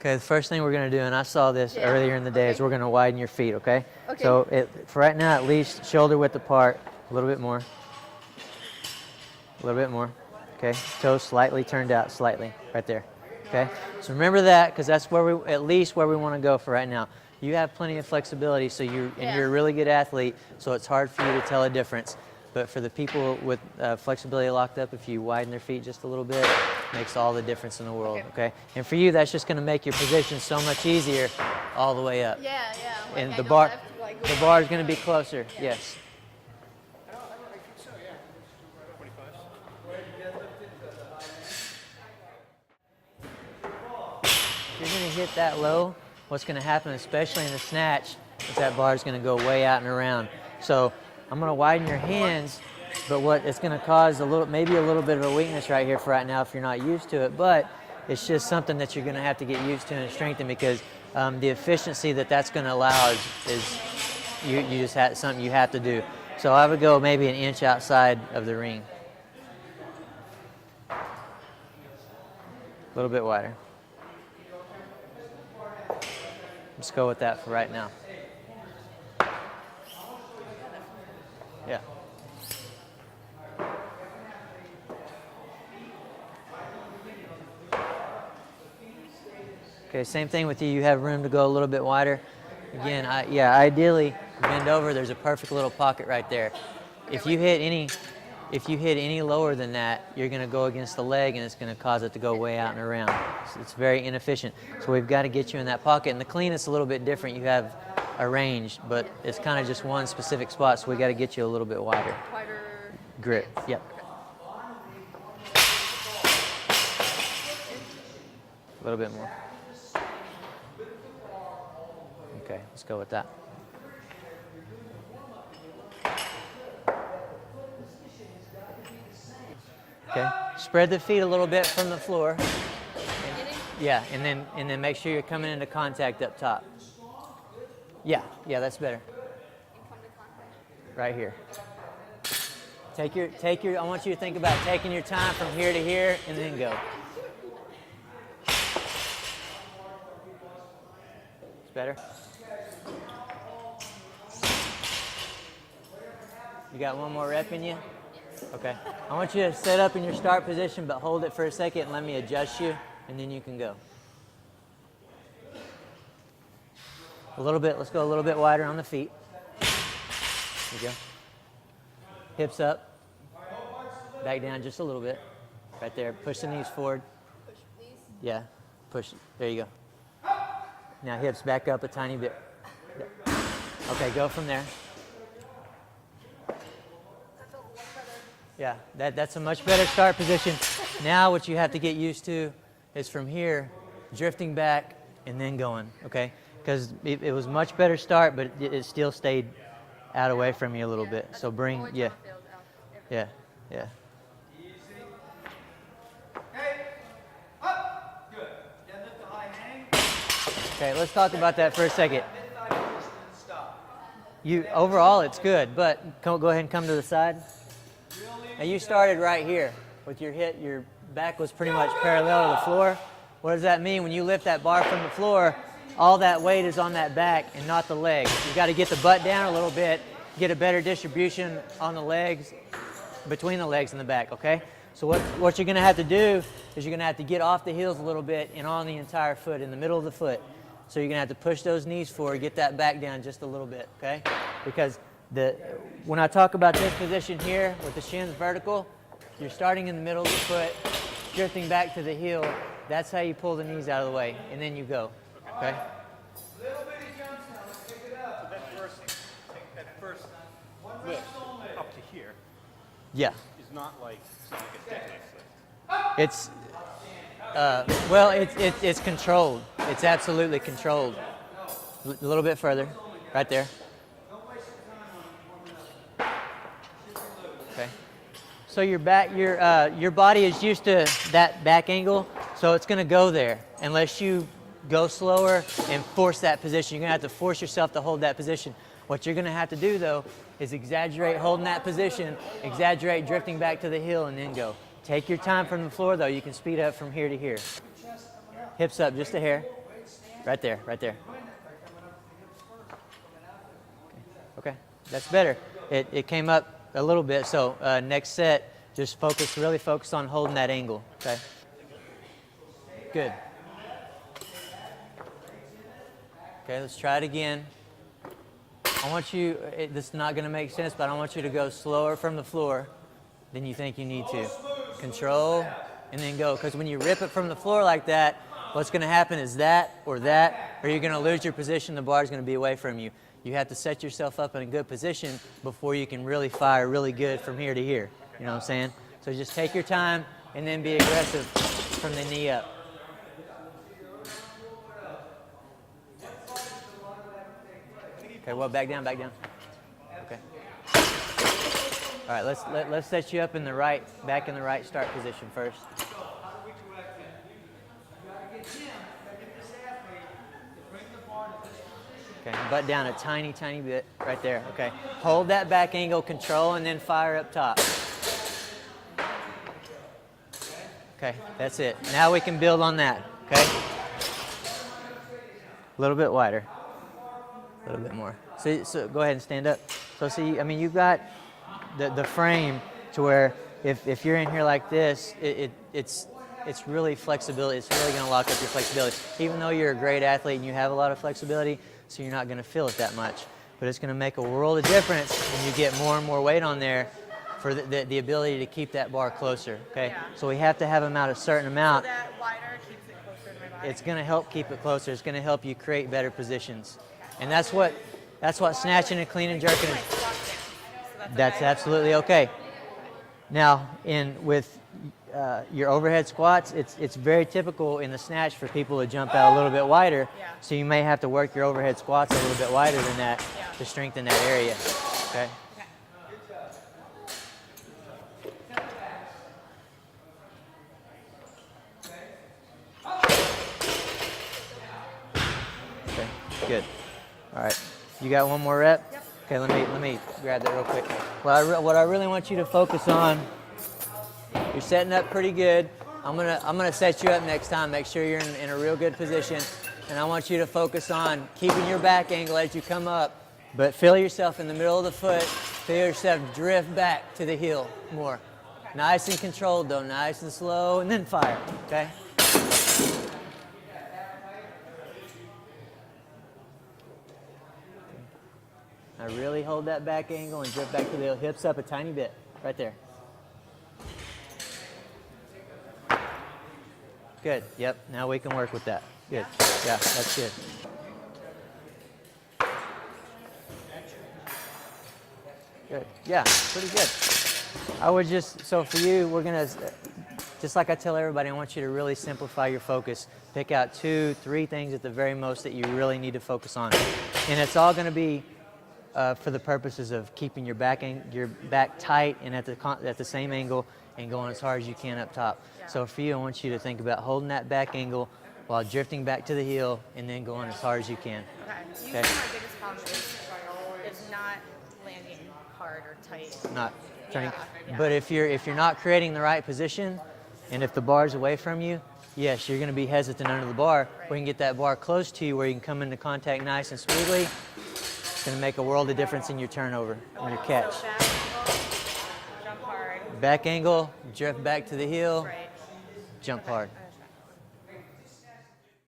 Okay, the first thing we're going to do, and I saw this earlier in the day, is we're going to widen your feet, okay? So for right now, at least shoulder width apart, a little bit more. A little bit more. Okay, toes slightly turned out, slightly, right there. Okay, so remember that, because that's where we, at least where we want to go for right now. You have plenty of flexibility, so you're a really good athlete, so it's hard for you to tell a difference. But for the people with flexibility locked up, if you widen their feet just a little bit, it makes all the difference in the world, okay? And for you, that's just going to make your position so much easier all the way up. Yeah. Like and the bar is going to be closer, yes. If you're going to hit that low, what's going to happen, especially in the snatch, is that bar is going to go way out and around. So I'm going to widen your hands, but what it's going to cause maybe a little bit of a weakness right here for right now if you're not used to it, but it's just something that you're going to have to get used to and strengthen, because the efficiency that's going to allow is you just have something you have to do. So I would go maybe an inch outside of the ring. A little bit wider. Let's go with that for right now. Yeah. Okay, same thing with you. You have room to go a little bit wider. Again, ideally bend over. There's a perfect little pocket right there. If you hit any lower than that, you're going to go against the leg, and it's going to cause it to go way out and around. So it's very inefficient. So we've got to get you in that pocket. And the clean is a little bit different. You have a range, but it's kind of just one specific spot, so we got to get you a little bit wider. Wider grip. Yep. A little bit more. Okay, let's go with that. Okay, spread the feet a little bit from the floor. And then make sure you're coming into contact up top. Yeah, that's better. Right here. Take your. I want you to think about taking your time from here to here, and then go. It's better. You got one more rep in you? Okay. I want you to set up in your start position, but hold it for a second and let me adjust you, and then you can go. Let's go a little bit wider on the feet. There you go. Hips up. Back down just a little bit. Right there. Push the knees forward. Push these? Yeah. Push. There you go. Now hips back up a tiny bit. Okay, go from there. Yeah, that's a much better start position. Now what you have to get used to is from here, drifting back and then going, okay? Because it was much better start, but it still stayed out away from you a little bit. So bring, yeah. Okay, let's talk about that for a second. Overall, it's good, but go ahead and come to the side. Now you started right here with your hit. Your back was pretty much parallel to the floor. What does that mean? When you lift that bar from the floor, all that weight is on that back and not the legs. You've got to get the butt down a little bit, get a better distribution on the legs, between the legs and the back, okay? So what you're going to have to do is you're going to have to get off the heels a little bit and on the entire foot, in the middle of the foot. So you're going to have to push those knees forward, get that back down just a little bit, okay? Because when I talk about this position here with the shins vertical, you're starting in the middle of the foot, drifting back to the heel. That's how you pull the knees out of the way, and then you go, okay? Little bitty jumps now, let's pick it up. So that first lift up to here is not like something like a deadlift lift. It's controlled. It's absolutely controlled. A little bit further, right there. Okay. So your body is used to that back angle, so it's going to go there unless you go slower and force that position. You're going to have to force yourself to hold that position. What you're going to have to do, though, is exaggerate holding that position, exaggerate drifting back to the heel, and then go. Take your time from the floor, though. You can speed up from here to here. Hips up just a hair. Right there, right there. Okay, that's better. It came up a little bit, so next set, just really focus on holding that angle, okay? Good. Okay, let's try it again. I want you, this is not going to make sense, but I want you to go slower from the floor than you think you need to. Control, and then go. Because when you rip it from the floor like that, what's going to happen is that, or you're going to lose your position. The bar is going to be away from you. You have to set yourself up in a good position before you can really fire really good from here to here. You know what I'm saying? So just take your time and then be aggressive from the knee up. Okay, well, back down, back down. Okay. All right, let's set you up in the right, back in the right start position first. Okay, butt down a tiny, tiny bit right there. Okay, hold that back angle, control, and then fire up top. Okay, that's it. Now we can build on that. Okay, a little bit wider. A little bit more. So go ahead and stand up. So see, I mean, you've got the frame to where if you're in here like this, it's really flexibility. It's really going to lock up your flexibility. Even though you're a great athlete and you have a lot of flexibility, so you're not going to feel it that much. But it's going to make a world of difference when you get more and more weight on there for the ability to keep that bar closer. Okay. Yeah. So we have to have them out a certain amount. So that wider keeps it closer to my body. It's going to help keep it closer. It's going to help you create better positions. And that's what snatching and clean and jerking is. That's absolutely okay. Now, with your overhead squats, it's very typical in the snatch for people to jump out a little bit wider. Yeah. So you may have to work your overhead squats a little bit wider than that to strengthen that area. Okay. Okay. Good. All right. You got one more rep? Yep. Okay, let me grab that real quick. What I really want you to focus on, you're setting up pretty good. I'm gonna set you up next time. Make sure you're in a real good position, and I want you to focus on keeping your back angle as you come up, but feel yourself in the middle of the foot. Feel yourself drift back to the heel more. Nice and controlled though, nice and slow, and then fire. Okay. Now really hold that back angle and drift back to the hips up a tiny bit, right there. Good, yep, now we can work with that. Good, yeah, that's good. Good, yeah, pretty good. I would so for you, we're gonna, just like I tell everybody, I want you to really simplify your focus. Pick out 2, 3 things at the very most that you really need to focus on. And it's all gonna be for the purposes of keeping your back tight and at the same angle and going as hard as you can up top. Yeah. So for you, I want you to think about holding that back angle while drifting back to the heel and then going as hard as you can. Okay. Usually my biggest problem is not landing hard or tight. Not turning. Yeah. But if you're not creating the right position, and if the bar's away from you, yes, you're going to be hesitant under the bar. Right. We can get that bar close to you where you can come into contact nice and smoothly. It's going to make a world of difference in your turnover and your catch. So back angle, jump hard. Back angle, drift back to the heel, Right. jump hard.